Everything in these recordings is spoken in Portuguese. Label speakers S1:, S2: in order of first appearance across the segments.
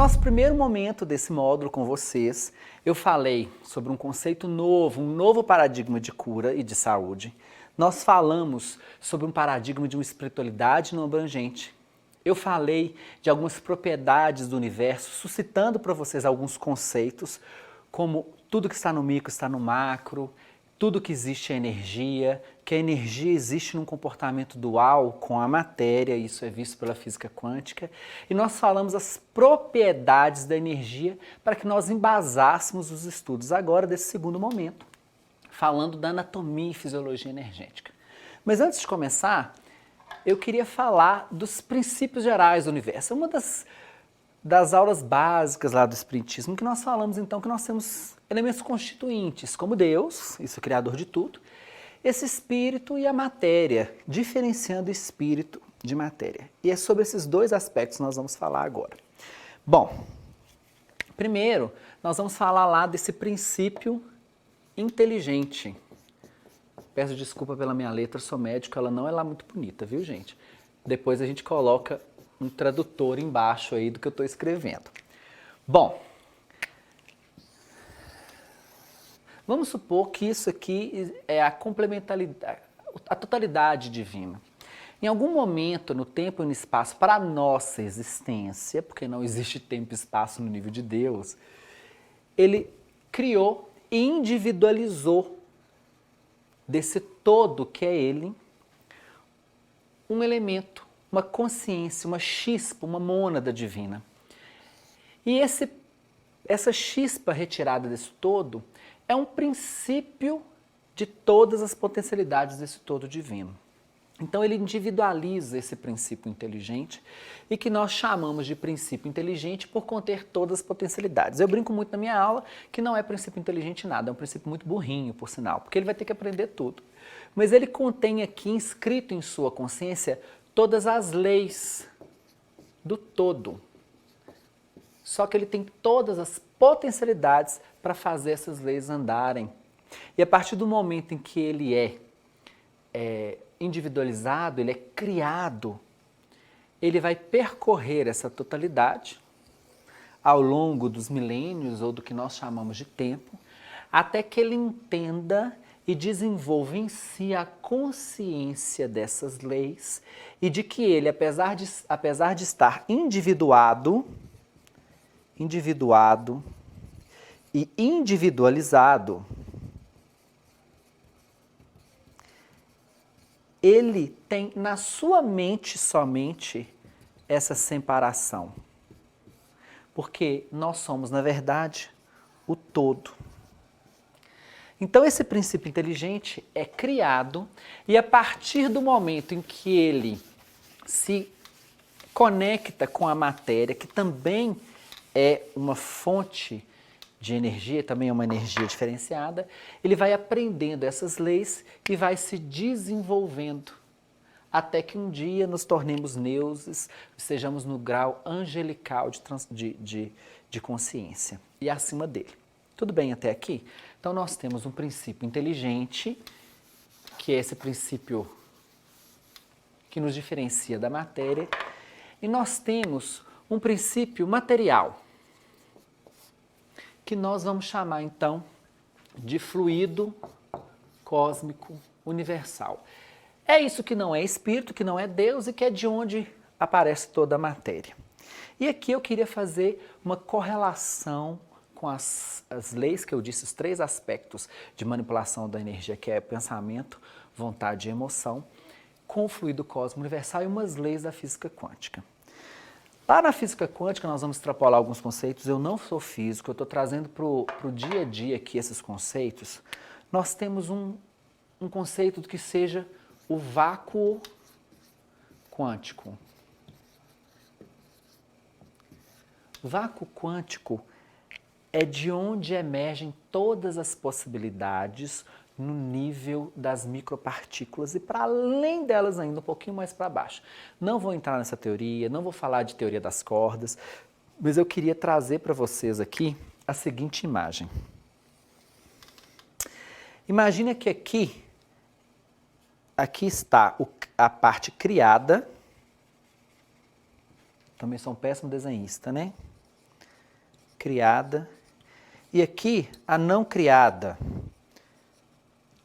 S1: nosso primeiro momento desse módulo com vocês, eu falei sobre um conceito novo, um novo paradigma de cura e de saúde. Nós falamos sobre um paradigma de uma espiritualidade não abrangente. Eu falei de algumas propriedades do universo, suscitando para vocês alguns conceitos, como tudo que está no micro está no macro, tudo que existe é energia, que a energia existe num comportamento dual com a matéria, isso é visto pela física quântica, e nós falamos as propriedades da energia para que nós embasássemos os estudos agora desse segundo momento, falando da anatomia e fisiologia energética. Mas antes de começar, eu queria falar dos princípios gerais do universo. Uma das aulas básicas lá do Espiritismo, que nós falamos então que nós temos elementos constituintes, como Deus, isso é o criador de tudo, esse espírito e a matéria, diferenciando espírito de matéria. E é sobre esses dois aspectos que nós vamos falar agora. Bom, primeiro nós vamos falar lá desse princípio inteligente. Peço desculpa pela minha letra, sou médico, ela não é lá muito bonita, viu, gente? Depois a gente coloca um tradutor embaixo aí do que eu estou escrevendo. Bom, vamos supor que isso aqui é a complementaridade, a totalidade divina. Em algum momento, no tempo e no espaço, para a nossa existência, porque não existe tempo e espaço no nível de Deus, ele criou e individualizou desse todo que é ele, um elemento, uma consciência, uma chispa, uma mônada divina. E essa chispa retirada desse todo é um princípio de todas as potencialidades desse todo divino. Então ele individualiza esse princípio inteligente e que nós chamamos de princípio inteligente por conter todas as potencialidades. Eu brinco muito na minha aula que não é princípio inteligente nada, é um princípio muito burrinho, por sinal, porque ele vai ter que aprender tudo. Mas ele contém aqui, inscrito em sua consciência, todas as leis do todo. Só que ele tem todas as potencialidades para fazer essas leis andarem. E a partir do momento em que ele é individualizado, ele é criado, ele vai percorrer essa totalidade ao longo dos milênios ou do que nós chamamos de tempo, até que ele entenda e desenvolva em si a consciência dessas leis e de que ele, apesar de estar individuado e individualizado, ele tem na sua mente somente essa separação. Porque nós somos, na verdade, o todo. Então esse princípio inteligente é criado e a partir do momento em que ele se conecta com a matéria, que também é uma fonte de energia, também é uma energia diferenciada, ele vai aprendendo essas leis e vai se desenvolvendo até que um dia nos tornemos deuses, estejamos no grau angelical de consciência e acima dele. Tudo bem até aqui? Então nós temos um princípio inteligente, que é esse princípio que nos diferencia da matéria, e nós temos um princípio material, que nós vamos chamar então de fluido cósmico universal. É isso que não é espírito, que não é Deus e que é de onde aparece toda a matéria. E aqui eu queria fazer uma correlação com as leis que eu disse, os três aspectos de manipulação da energia, que é pensamento, vontade e emoção, com o fluido cósmico universal e umas leis da física quântica. Lá na física quântica nós vamos extrapolar alguns conceitos, eu não sou físico, eu estou trazendo para o dia a dia aqui esses conceitos. Nós temos um conceito do que seja o vácuo quântico. O vácuo quântico é de onde emergem todas as possibilidades no nível das micropartículas e para além delas ainda, um pouquinho mais para baixo. Não vou entrar nessa teoria, não vou falar de teoria das cordas, mas eu queria trazer para vocês aqui a seguinte imagem. Imagina que aqui está a parte criada, também sou um péssimo desenhista, né? criada, e aqui a não criada,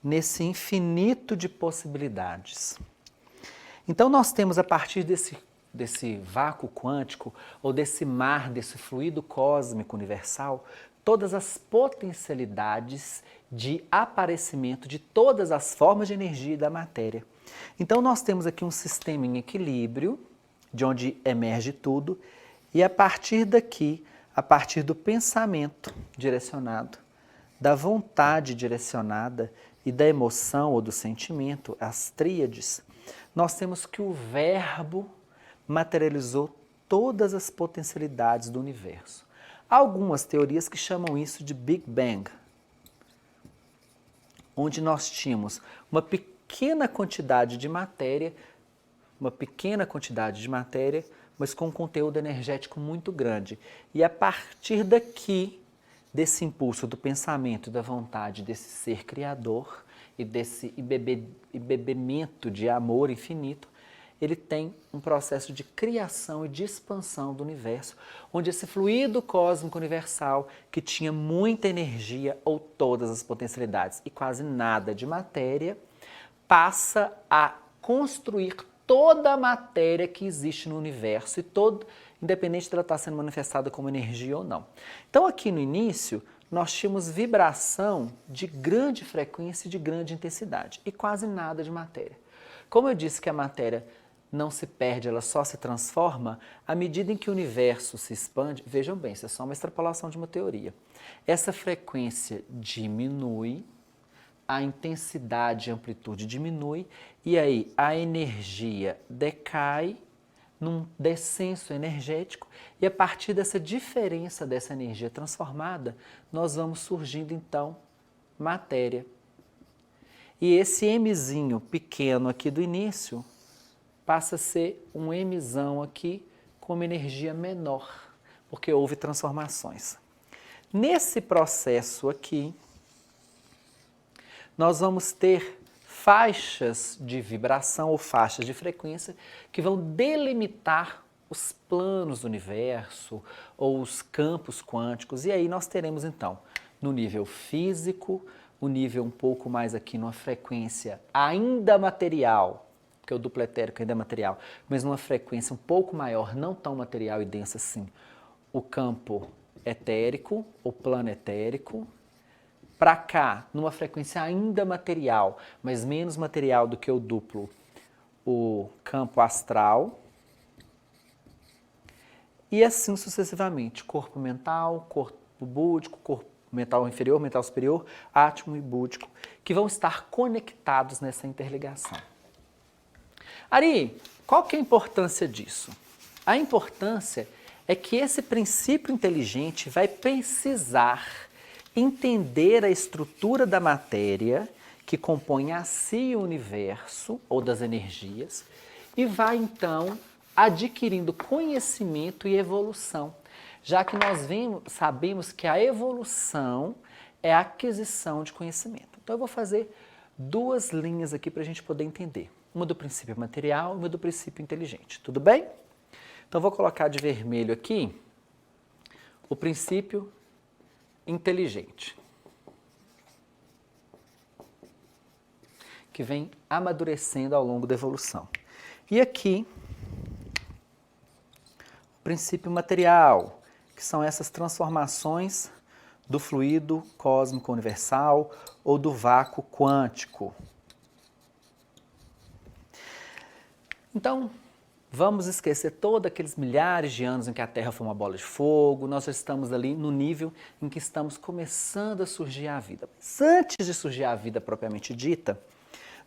S1: nesse infinito de possibilidades. Então nós temos a partir desse vácuo quântico, ou desse mar, desse fluido cósmico universal, todas as potencialidades de aparecimento de todas as formas de energia e da matéria. Então nós temos aqui um sistema em equilíbrio, de onde emerge tudo, e a partir daqui, a partir do pensamento direcionado, da vontade direcionada e da emoção ou do sentimento, as tríades, nós temos que o verbo materializou todas as potencialidades do universo. Há algumas teorias que chamam isso de Big Bang, onde nós tínhamos uma pequena quantidade de matéria, mas com um conteúdo energético muito grande. E a partir daqui, desse impulso do pensamento e da vontade desse ser criador e desse embebimento de amor infinito, ele tem um processo de criação e de expansão do universo, onde esse fluido cósmico universal, que tinha muita energia ou todas as potencialidades e quase nada de matéria, passa a construir toda a matéria que existe no universo, independente dela estar sendo manifestada como energia ou não. Então aqui no início, nós tínhamos vibração de grande frequência e de grande intensidade, e quase nada de matéria. Como eu disse que a matéria não se perde, ela só se transforma, à medida em que o universo se expande, vejam bem, isso é só uma extrapolação de uma teoria. Essa frequência diminui, a intensidade e amplitude diminui, e aí a energia decai num descenso energético, e a partir dessa diferença dessa energia transformada, nós vamos surgindo então matéria. E esse Mzinho pequeno aqui do início passa a ser um Mzão aqui com uma energia menor, porque houve transformações. Nesse processo aqui, nós vamos ter faixas de vibração ou faixas de frequência que vão delimitar os planos do universo ou os campos quânticos. E aí nós teremos então, no nível físico, o nível um pouco mais aqui numa frequência ainda material, porque o duplo etérico ainda é material, mas numa frequência um pouco maior, não tão material e densa assim, o campo etérico, o plano etérico. Para cá, numa frequência ainda material, mas menos material do que o duplo, o campo astral. E assim sucessivamente, corpo mental, corpo búdico, corpo mental inferior, mental superior, átimo e búdico, que vão estar conectados nessa interligação. Ari, qual que é a importância disso? A importância é que esse princípio inteligente vai precisar entender a estrutura da matéria que compõe a si o universo, ou das energias, e vai então adquirindo conhecimento e evolução, já que nós sabemos que a evolução é a aquisição de conhecimento. Então eu vou fazer duas linhas aqui para a gente poder entender. Uma do princípio material e uma do princípio inteligente, tudo bem? Então vou colocar de vermelho aqui o princípio inteligente, que vem amadurecendo ao longo da evolução. E aqui, o princípio material, que são essas transformações do fluido cósmico universal ou do vácuo quântico. Então, vamos esquecer todos aqueles milhares de anos em que a Terra foi uma bola de fogo, nós já estamos ali no nível em que estamos começando a surgir a vida. Mas antes de surgir a vida propriamente dita,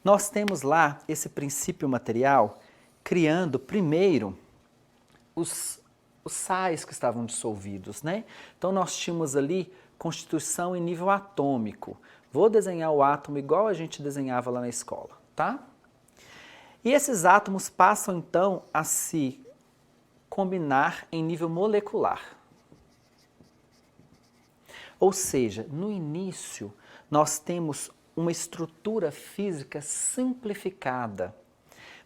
S1: nós temos lá esse princípio material criando primeiro os sais que estavam dissolvidos, né? Então nós tínhamos ali constituição em nível atômico. Vou desenhar o átomo igual a gente desenhava lá na escola, tá? E esses átomos passam então a se combinar em nível molecular. Ou seja, no início nós temos uma estrutura física simplificada,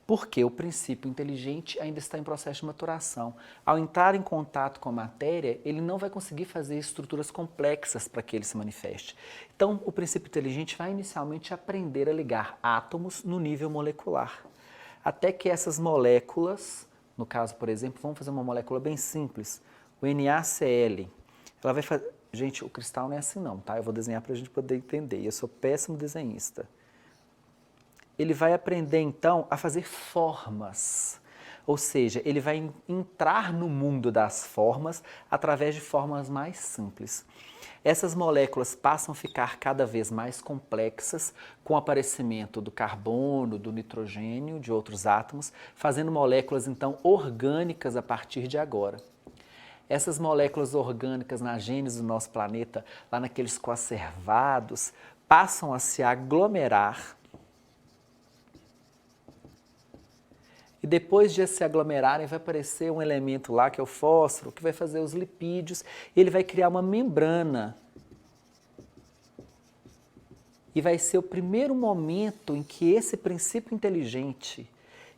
S1: Porque o princípio inteligente ainda está em processo de maturação. Ao entrar em contato com a matéria, ele não vai conseguir fazer estruturas complexas para que ele se manifeste. Então, o princípio inteligente vai inicialmente aprender a ligar átomos no nível molecular. Até que essas moléculas, no caso, por exemplo, vamos fazer uma molécula bem simples, o NaCl, ela vai fazer... Gente, o cristal não é assim não, tá? Eu vou desenhar para a gente poder entender. Eu sou péssimo desenhista. Ele vai aprender, então, a fazer formas. Ou seja, ele vai entrar no mundo das formas através de formas mais simples. Essas moléculas passam a ficar cada vez mais complexas com o aparecimento do carbono, do nitrogênio, de outros átomos, fazendo moléculas, então, orgânicas a partir de agora. Essas moléculas orgânicas na gênese do nosso planeta, lá naqueles coacervados, passam a se aglomerar. E depois de se aglomerarem, vai aparecer um elemento lá, que é o fósforo, que vai fazer os lipídios, e ele vai criar uma membrana. E vai ser o primeiro momento em que esse princípio inteligente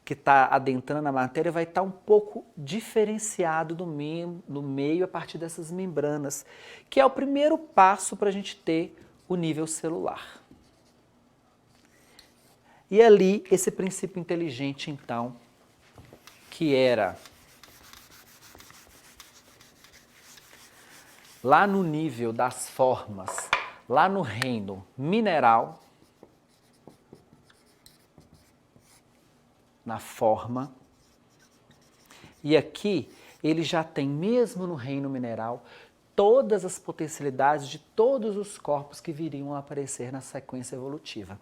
S1: que está adentrando a matéria vai estar um pouco diferenciado do meio a partir dessas membranas, que é o primeiro passo para a gente ter o nível celular. E ali, esse princípio inteligente, então, que era lá no nível das formas, lá no reino mineral, na forma, e aqui ele já tem, mesmo no reino mineral, todas as potencialidades de todos os corpos que viriam a aparecer na sequência evolutiva.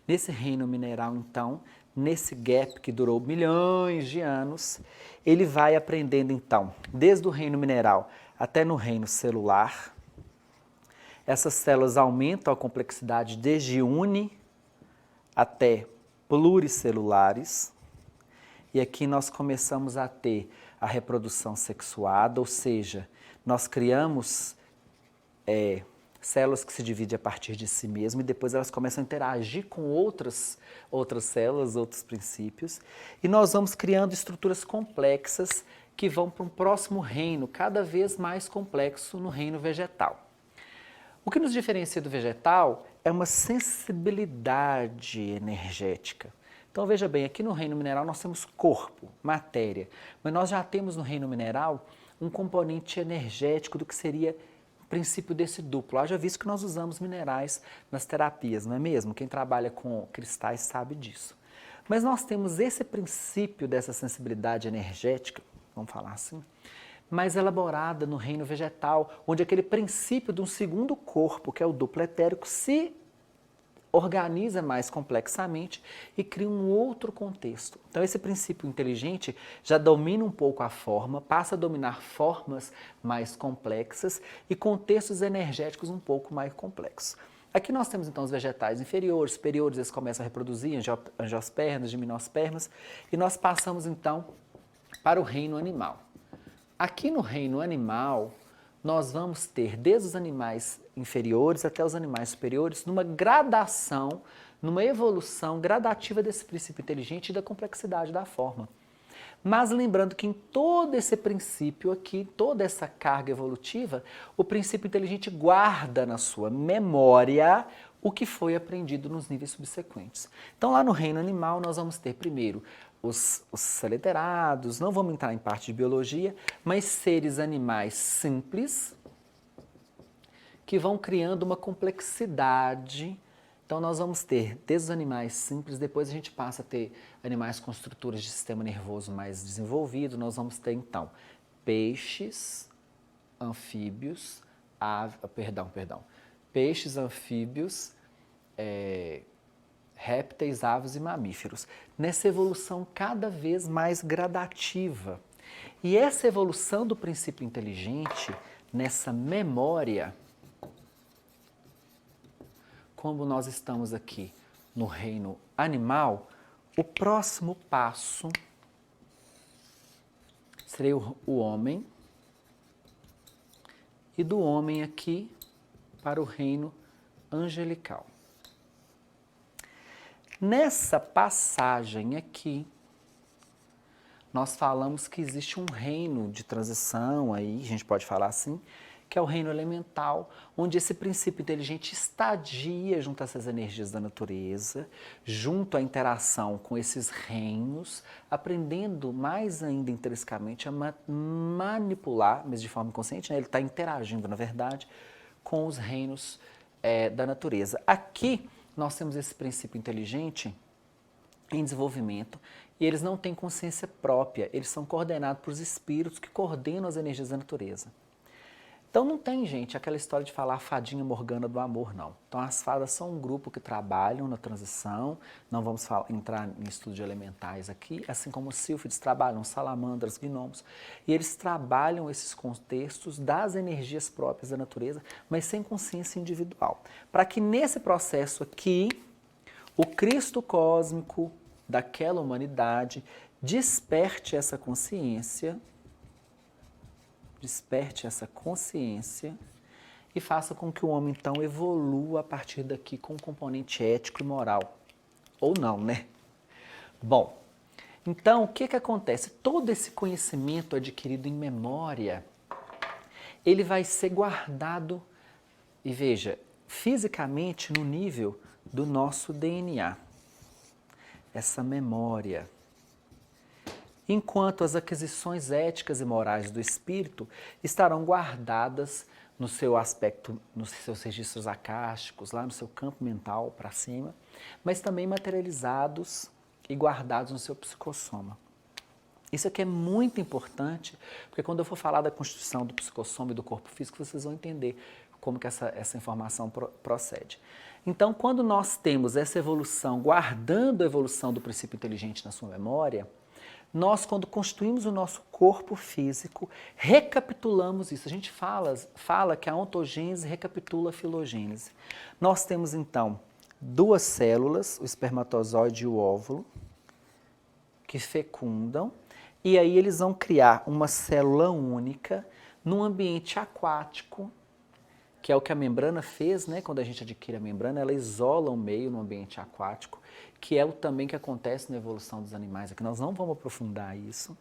S1: Nesse reino mineral, então, nesse gap que durou milhões de anos, ele vai aprendendo, então, desde o reino mineral até no reino celular. Essas células aumentam a complexidade desde uni até pluricelulares. E aqui nós começamos a ter a reprodução sexuada, ou seja, nós criamos células que se dividem a partir de si mesmas e depois elas começam a interagir com outras células, outros princípios. E nós vamos criando estruturas complexas que vão para um próximo reino, cada vez mais complexo, no reino vegetal. O que nos diferencia do vegetal é uma sensibilidade energética. Então veja bem, aqui no reino mineral nós temos corpo, matéria, mas nós já temos no reino mineral um componente energético do que seria o princípio desse duplo. Haja visto que nós usamos minerais nas terapias, não é mesmo? Quem trabalha com cristais sabe disso. Mas nós temos esse princípio dessa sensibilidade energética, vamos falar assim, mais elaborada no reino vegetal, onde aquele princípio de um segundo corpo, que é o duplo etérico, se organiza mais complexamente e cria um outro contexto. Então esse princípio inteligente já domina um pouco a forma, passa a dominar formas mais complexas e contextos energéticos um pouco mais complexos. Aqui nós temos então os vegetais inferiores, superiores, eles começam a reproduzir angiospermas, gimnospermas, e nós passamos então para o reino animal. Aqui no reino animal, nós vamos ter desde os animais inferiores até os animais superiores numa gradação, numa evolução gradativa desse princípio inteligente e da complexidade da forma. Mas lembrando que em todo esse princípio aqui, toda essa carga evolutiva, o princípio inteligente guarda na sua memória o que foi aprendido nos níveis subsequentes. Então lá no reino animal nós vamos ter primeiro os seliterados, não vamos entrar em parte de biologia, mas seres animais simples que vão criando uma complexidade. Então nós vamos ter desde os animais simples, depois a gente passa a ter animais com estruturas de sistema nervoso mais desenvolvido, nós vamos ter então peixes, anfíbios, peixes, anfíbios, répteis, aves e mamíferos, nessa evolução cada vez mais gradativa. E essa evolução do princípio inteligente, nessa memória, como nós estamos aqui no reino animal, o próximo passo seria o homem, e do homem aqui para o reino angelical. Nessa passagem aqui, nós falamos que existe um reino de transição aí, a gente pode falar assim, que é o reino elemental, onde esse princípio inteligente estadia junto a essas energias da natureza, junto à interação com esses reinos, aprendendo mais ainda intrinsecamente a manipular, mas de forma inconsciente, né? Ele está interagindo, na verdade, com os reinos da natureza. Aqui nós temos esse princípio inteligente em desenvolvimento e eles não têm consciência própria, eles são coordenados por espíritos que coordenam as energias da natureza. Então não tem, gente, aquela história de falar fadinha morgana do amor, não. Então as fadas são um grupo que trabalham na transição, não vamos entrar em estudo de elementais aqui, assim como os sílfides trabalham, salamandras, gnomos, e eles trabalham esses contextos das energias próprias da natureza, mas sem consciência individual. Para que nesse processo aqui, o Cristo cósmico daquela humanidade desperte essa consciência e faça com que o homem, então, evolua a partir daqui com um componente ético e moral. Ou não, né? Bom, então, o que acontece? Todo esse conhecimento adquirido em memória, ele vai ser guardado, e veja, fisicamente no nível do nosso DNA. Essa memória. Enquanto as aquisições éticas e morais do espírito estarão guardadas no seu aspecto, nos seus registros acásticos, lá no seu campo mental para cima, mas também materializados e guardados no seu psicossoma. Isso aqui é muito importante, porque quando eu for falar da constituição do psicossoma e do corpo físico, vocês vão entender como que essa informação procede. Então, quando nós temos essa evolução, guardando a evolução do princípio inteligente na sua memória, nós, quando constituímos o nosso corpo físico, recapitulamos isso. A gente fala que a ontogênese recapitula a filogênese. Nós temos, então, duas células, o espermatozoide e o óvulo, que fecundam, e aí eles vão criar uma célula única num ambiente aquático, que é o que a membrana fez, né? Quando a gente adquire a membrana, ela isola o meio no ambiente aquático, que é o também que acontece na evolução dos animais. Aqui nós não vamos aprofundar isso.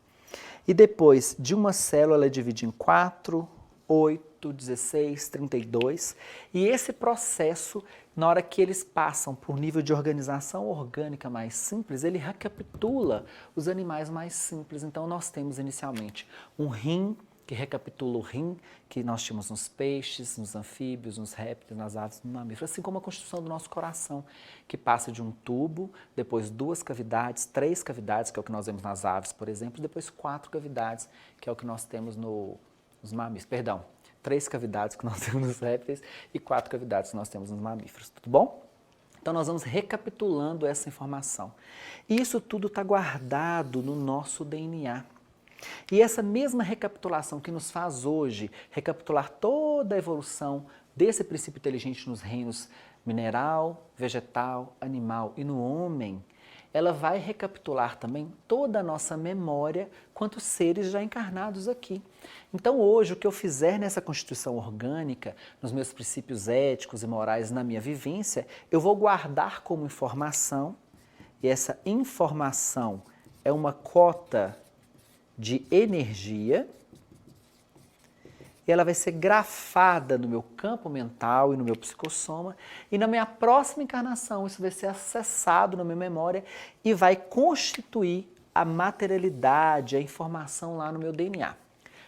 S1: E depois de uma célula, ela é dividida em 4, 8, 16, 32. E esse processo, na hora que eles passam por nível de organização orgânica mais simples, ele recapitula os animais mais simples. Então nós temos inicialmente um rim, que recapitula o rim que nós tínhamos nos peixes, nos anfíbios, nos répteis, nas aves, nos mamíferos, assim como a constituição do nosso coração, que passa de um tubo, depois 2 cavidades, 3 cavidades, que é o que nós vemos nas aves, por exemplo, depois 4 cavidades, que é o que nós temos nos mamíferos. Perdão, 3 cavidades que nós temos nos répteis e 4 cavidades que nós temos nos mamíferos, tudo bom? Então nós vamos recapitulando essa informação. E isso tudo está guardado no nosso DNA. E essa mesma recapitulação que nos faz hoje recapitular toda a evolução desse princípio inteligente nos reinos mineral, vegetal, animal e no homem, ela vai recapitular também toda a nossa memória quanto seres já encarnados aqui. Então hoje o que eu fizer nessa constituição orgânica, nos meus princípios éticos e morais, na minha vivência, eu vou guardar como informação, e essa informação é uma cota de energia, e ela vai ser grafada no meu campo mental e no meu psicossoma, e na minha próxima encarnação isso vai ser acessado na minha memória e vai constituir a materialidade, a informação lá no meu DNA.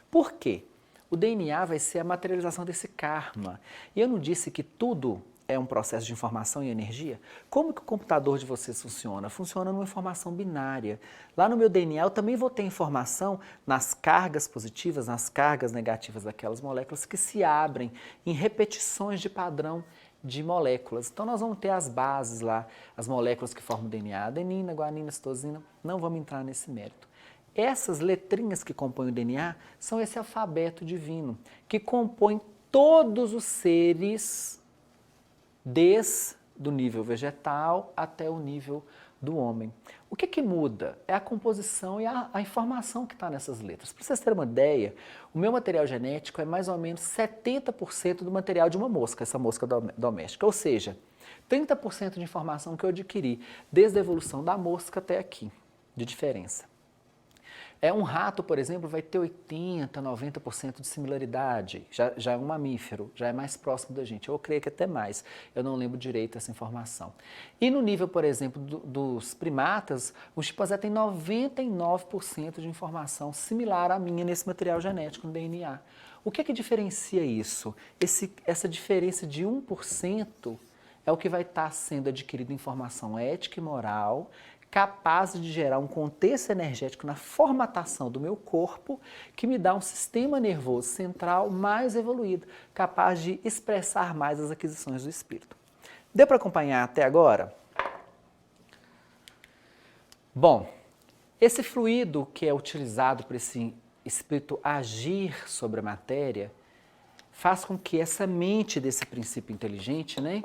S1: Por quê? O DNA vai ser a materialização desse karma. E eu não disse que tudo é um processo de informação e energia? Como que o computador de vocês funciona? Funciona numa informação binária. Lá no meu DNA eu também vou ter informação nas cargas positivas, nas cargas negativas daquelas moléculas que se abrem em repetições de padrão de moléculas. Então nós vamos ter as bases lá, as moléculas que formam o DNA, adenina, guanina, citosina, não vamos entrar nesse mérito. Essas letrinhas que compõem o DNA são esse alfabeto divino, que compõe todos os seres desde o nível vegetal até o nível do homem. O que muda? É a composição e a informação que está nessas letras. Para vocês terem uma ideia, o meu material genético é mais ou menos 70% do material de uma mosca, essa mosca doméstica. Ou seja, 30% de informação que eu adquiri desde a evolução da mosca até aqui, de diferença. Um rato, por exemplo, vai ter 80, 90% de similaridade. Já é um mamífero, já é mais próximo da gente. Eu creio que até mais. Eu não lembro direito essa informação. E no nível, por exemplo, dos primatas, o chimpanzé tem 99% de informação similar à minha nesse material genético, no DNA. O que diferencia isso? Essa diferença de 1% é o que vai estar sendo adquirido informação ética e moral, capaz de gerar um contexto energético na formatação do meu corpo, que me dá um sistema nervoso central mais evoluído, capaz de expressar mais as aquisições do espírito. Deu para acompanhar até agora? Bom, esse fluido que é utilizado para esse espírito agir sobre a matéria, faz com que essa mente desse princípio inteligente, né,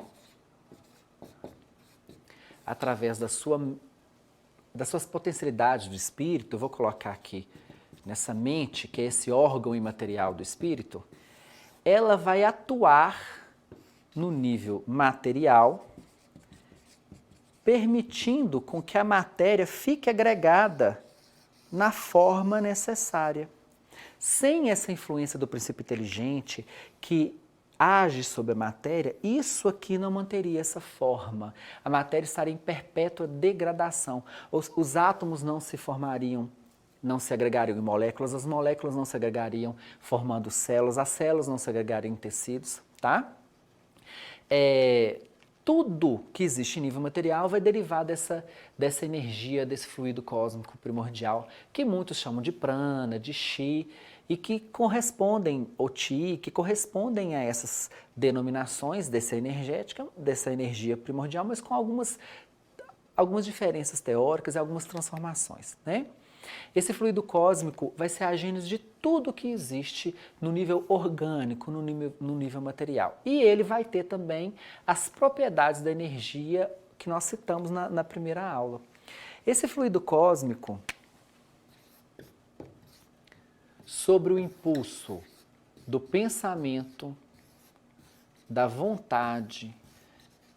S1: através das suas potencialidades do espírito, eu vou colocar aqui nessa mente, que é esse órgão imaterial do espírito, ela vai atuar no nível material, permitindo com que a matéria fique agregada na forma necessária. Sem essa influência do princípio inteligente que age sobre a matéria, isso aqui não manteria essa forma. A matéria estaria em perpétua degradação. Os átomos não se formariam, não se agregariam em moléculas, as moléculas não se agregariam formando células, as células não se agregariam em tecidos, tá? Tudo que existe em nível material vai derivar dessa energia, desse fluido cósmico primordial, que muitos chamam de prana, de chi, e que correspondem, ou ti, que correspondem a essas denominações dessa energia primordial, mas com algumas diferenças teóricas e algumas transformações, né? Esse fluido cósmico vai ser agente de tudo que existe no nível orgânico, no nível material. E ele vai ter também as propriedades da energia que nós citamos na primeira aula. Esse fluido cósmico, sobre o impulso do pensamento, da vontade,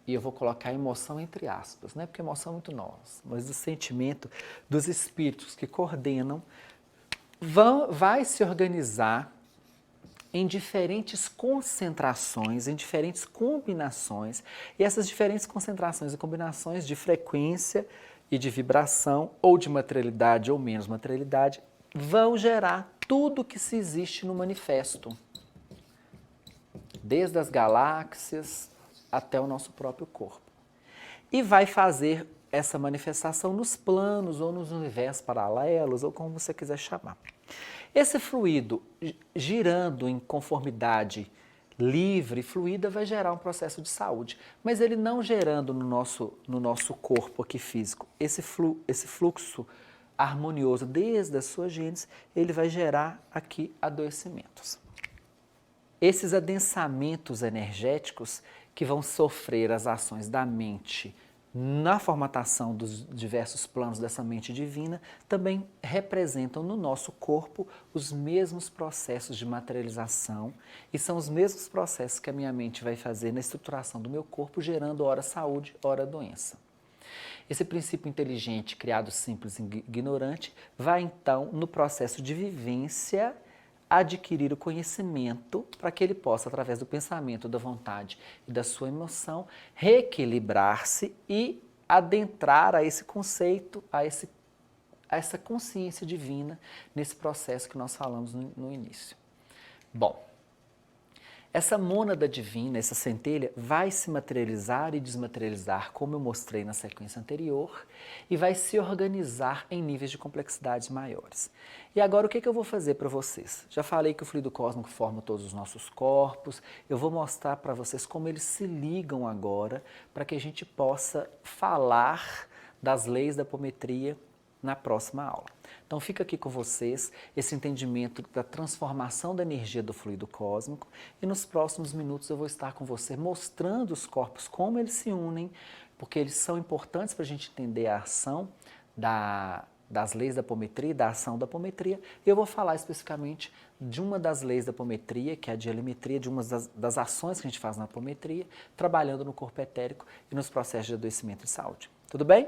S1: e eu vou colocar emoção entre aspas, né? Porque emoção é muito nossa, mas do sentimento dos espíritos que coordenam, vai se organizar em diferentes concentrações, em diferentes combinações, e essas diferentes concentrações e combinações de frequência e de vibração, ou de materialidade ou menos materialidade, vão gerar tudo que se existe no manifesto, desde as galáxias até o nosso próprio corpo. E vai fazer essa manifestação nos planos ou nos universos paralelos, ou como você quiser chamar. Esse fluido girando em conformidade livre, fluida, vai gerar um processo de saúde. Mas ele não gerando no nosso corpo aqui físico, esse fluxo harmonioso desde a sua gênese, ele vai gerar aqui adoecimentos. Esses adensamentos energéticos que vão sofrer as ações da mente na formatação dos diversos planos dessa mente divina, também representam no nosso corpo os mesmos processos de materialização e são os mesmos processos que a minha mente vai fazer na estruturação do meu corpo, gerando ora saúde, ora doença. Esse princípio inteligente, criado simples e ignorante, vai então, no processo de vivência, adquirir o conhecimento para que ele possa, através do pensamento, da vontade e da sua emoção, reequilibrar-se e adentrar a esse conceito, a essa consciência divina nesse processo que nós falamos no início. Bom, essa mônada divina, essa centelha, vai se materializar e desmaterializar, como eu mostrei na sequência anterior, e vai se organizar em níveis de complexidades maiores. E agora o que eu vou fazer para vocês? Já falei que o fluido cósmico forma todos os nossos corpos, eu vou mostrar para vocês como eles se ligam agora, para que a gente possa falar das leis da apometria na próxima aula. Então fica aqui com vocês esse entendimento da transformação da energia do fluido cósmico e nos próximos minutos eu vou estar com você mostrando os corpos, como eles se unem, porque eles são importantes para a gente entender a ação das leis da apometria, da ação da apometria. E eu vou falar especificamente de uma das leis da apometria, que é a dielimetria, de uma das ações que a gente faz na apometria, trabalhando no corpo etérico e nos processos de adoecimento e saúde. Tudo bem?